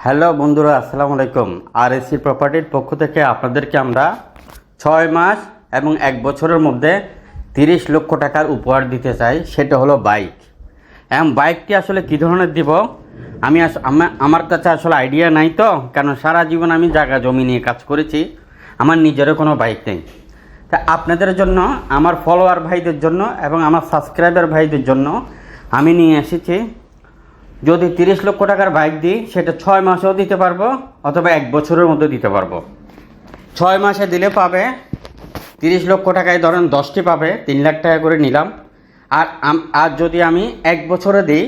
Hello বন্ধুরা, আসসালামু আলাইকুম। আর.এস.সি প্রপার্টির পক্ষ থেকে আপনাদেরকে আমরা 6 মাস এবং 1 বছরের মধ্যে 30 লক্ষ টাকার উপহার দিতে চাই। সেটা হলো বাইক। এবং বাইকটি আসলে কী ধরনের দিব আমার কাছে আসলে আইডিয়া নাই, তো কেন সারা জীবন আমি জায়গা জমি নিয়ে কাজ করেছি, আমার নিজেরও কোনো বাইক নেই। তা আপনাদের জন্য, আমার ফলোয়ার ভাইদের জন্য এবং আমার সাবস্ক্রাইবার ভাইদের জন্য আমি নিয়ে এসেছি, যদি 30 লক্ষ টাকার বাইক দিই সেটা 6 মাসেও দিতে পারবো অথবা 1 বছরের মধ্যে দিতে পারবো। 6 মাসে দিলে পাবে 30 লক্ষ টাকায়, ধরেন 10টি পাবে, 3 লাখ টাকা করে নিলাম। আর যদি আমি 1 বছরে দিই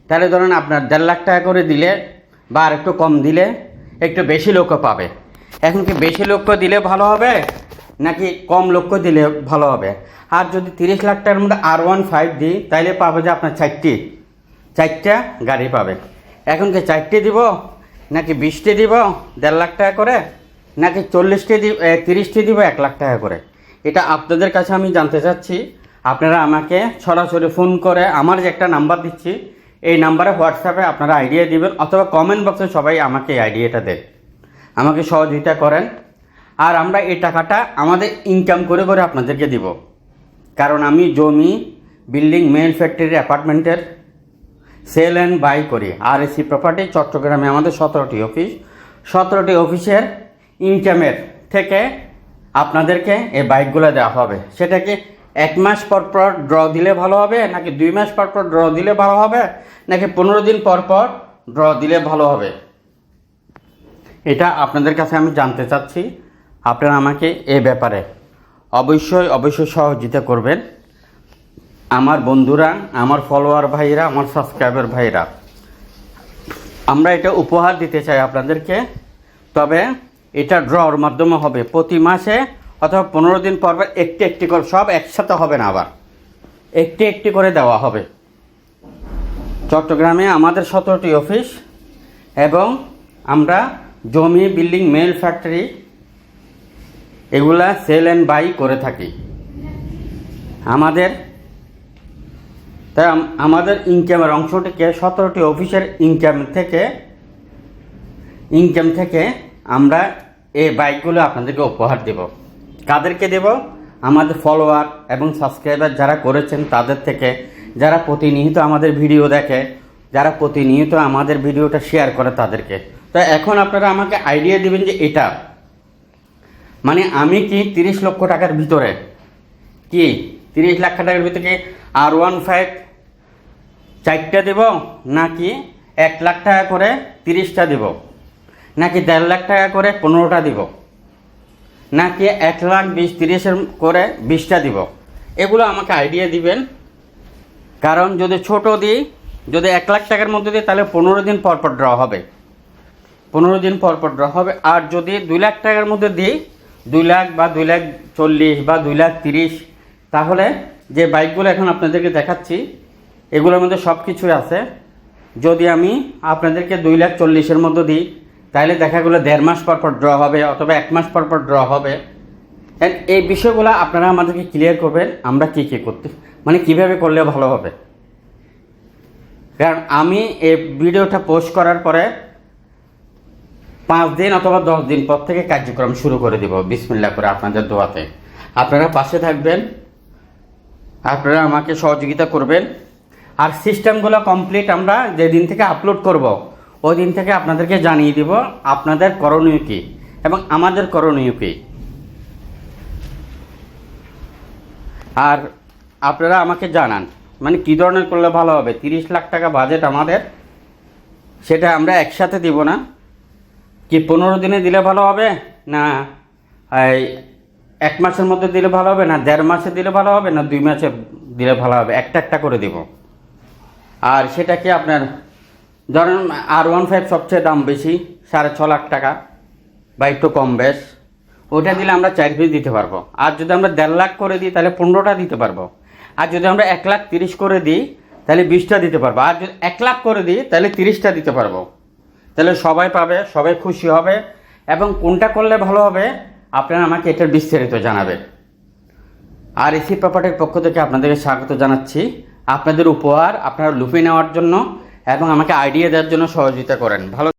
তাহলে ধরেন আপনার 1.5 লাখ টাকা করে দিলে বা আর একটু কম দিলে একটু বেশি লক্ষ পাবে। এখন কি বেশি লক্ষ দিলে ভালো হবে নাকি কম লক্ষ দিলে ভালো হবে? আর যদি 30 লাখ টাকার মধ্যে R15 দিই তাহলে পাবে যে আপনার 4টা গাড়ি পাবে। এখন কি 4টি দিব নাকি 20টি দিব 1.5 লাখ টাকা করে, নাকি 30টি দিব 1 লাখ টাকা করে? এটা আপনাদের কাছে আমি জানতে চাচ্ছি। আপনারা আমাকে সরাসরি ফোন করে, আমার যে একটা নাম্বার দিচ্ছি এই নাম্বারে হোয়াটসঅ্যাপে আপনারা আইডিয়া দিবেন, অথবা কমেন্ট বক্সে সবাই আমাকে এই আইডিয়াটা দেন, আমাকে সহযোগিতা করেন। আর আমরা এই টাকাটা আমাদের ইনকাম করে করে আপনাদেরকে দিব। কারণ আমি জমি, বিল্ডিং, মেল ফ্যাক্টরি, অ্যাপার্টমেন্টের সেল অ্যান্ড বাই করি। আর.এস.সি প্রপার্টি চট্টগ্রামে আমাদের 17টি অফিস। 17টি অফিসের ইনকামের থেকে আপনাদেরকে এই বাইকগুলো দেওয়া হবে। সেটা কি 1 মাস পর পর ড্র দিলে ভালো হবে, নাকি 2 মাস পর পর ড্র দিলে ভালো হবে, নাকি 15 দিন পর পর ড্র দিলে ভালো হবে? এটা আপনাদের কাছে আমি জানতে চাচ্ছি। আপনারা আমাকে এ ব্যাপারে অবশ্যই সহযোগিতা করবেন। আমার বন্ধুরা, আমার ফলোয়ার ভাইরা, আমার সাবস্ক্রাইবার ভাইরা, আমরা এটা উপহার দিতে চাই আপনাদেরকে। তবে এটা ড্রর মাধ্যমে হবে, প্রতি মাসে অথবা 15 দিন পর পর একটি করে, সব একসাথে হবে না, আবার একটি করে দেওয়া হবে। চট্টগ্রামে আমাদের 17টি অফিস এবং আমরা জমি, বিল্ডিং, মেল ফ্যাক্টরি এগুলা সেল অ্যান্ড বাই করে থাকি। আমাদের ইনকামের অংশটিকে 17টি অফিসের ইনকাম থেকে আমরা এই বাইকগুলো আপনাদেরকে উপহার দেব। কাদেরকে দেব? আমাদের ফলোয়ার এবং সাবস্ক্রাইবার যারা করেছেন তাদের থেকে, যারা প্রতিনিয়ত আমাদের ভিডিও দেখে, যারা প্রতিনিয়ত আমাদের ভিডিওটা শেয়ার করে তাদেরকে। তো এখন আপনারা আমাকে আইডিয়া দিবেন যে এটা মানে আমি কি 30 লক্ষ টাকার ভিতরে, কি 30 লাখ টাকার ভিতরে R15 4টা দেব, নাকি 1 লাখ টাকা করে 30টা দেব, নাকি 1.5 লাখ টাকা করে 15টা দিব, নাকি 1 লাখ 30 করে 20টা দিব? এগুলো আমাকে আইডিয়া দিবেন। কারণ যদি ছোট দিই, যদি 1 লাখ টাকার মধ্যে দিই তাহলে 15 দিন পর পর ড্র হবে, 15 দিন পর পর ড্র হবে। আর যদি 2 লাখ টাকার মধ্যে দিই, 2 লাখ বা 2 লাখ 40 বা 2 লাখ 30, তাহলে যে বাইকগুলো এখন আপনাদেরকে দেখাচ্ছি এগুলোর মধ্যে সব কিছুই আছে। যদি আমি আপনাদেরকে 2 লাখ 40-এর মধ্যে দিই তাহলে দেখাগুলো 1.5 মাস পর পর ড্র হবে অথবা 1 মাস পর পর ড্র হবে। এই বিষয়গুলো আপনারা আমাদেরকে ক্লিয়ার করবেন, আমরা কী করতে, মানে কীভাবে করলে ভালো হবে। কারণ আমি এই ভিডিওটা পোস্ট করার পরে 5 দিন অথবা 10 দিন পর থেকে কার্যক্রম শুরু করে দেব বিসমিল্লাহ করে, আপনাদের দোয়াতে। আপনারা পাশে থাকবেন, আপনারা আমাকে সহযোগিতা করবেন। আর সিস্টেমগুলো কমপ্লিট আমরা যেদিন থেকে আপলোড করব ওই দিন থেকে আপনাদেরকে জানিয়ে দিব আপনাদের করণীয় কী এবং আমাদের করণীয় কী। আর আপনারা আমাকে জানান মানে কী ধরনের করলে ভালো হবে। 30 লাখ টাকা বাজেট আমাদের, সেটা আমরা একসাথে দিব না। কি 15 দিনে দিলে ভালো হবে, না 1 মাসের মধ্যে দিলে ভালো হবে, না 1.5 মাসে দিলে ভালো হবে, না 2 মাসে দিলে ভালো হবে? একটা করে দিব। আর সেটা কি আপনার ধরেন R15 সবচেয়ে দাম বেশি, 6.5 লাখ টাকা বা একটু কম বেশ, ওটা দিলে আমরা 4 পিস দিতে পারবো। আর যদি আমরা 1.5 লাখ করে দিই তাহলে 15টা দিতে পারবো। আর যদি আমরা 1 লাখ 30 করে দিই তাহলে 20টা দিতে পারবো। আর যদি 1 লাখ করে দিই তাহলে 30টা দিতে পারবো। তাহলে সবাই পাবে, সবাই খুশি হবে। এবং কোনটা করলে ভালো হবে আপনারা আমাকে এটার বিস্তারিত জানাবেন। আর.এস.সি প্রপার্টির পক্ষ থেকে আপনাদেরকে স্বাগত জানাচ্ছি। আপনাদের উপহার আপনারা লুফে নেওয়ার জন্য এবং আমাকে আইডিয়া দেওয়ার জন্য সহযোগিতা করেন। ভালো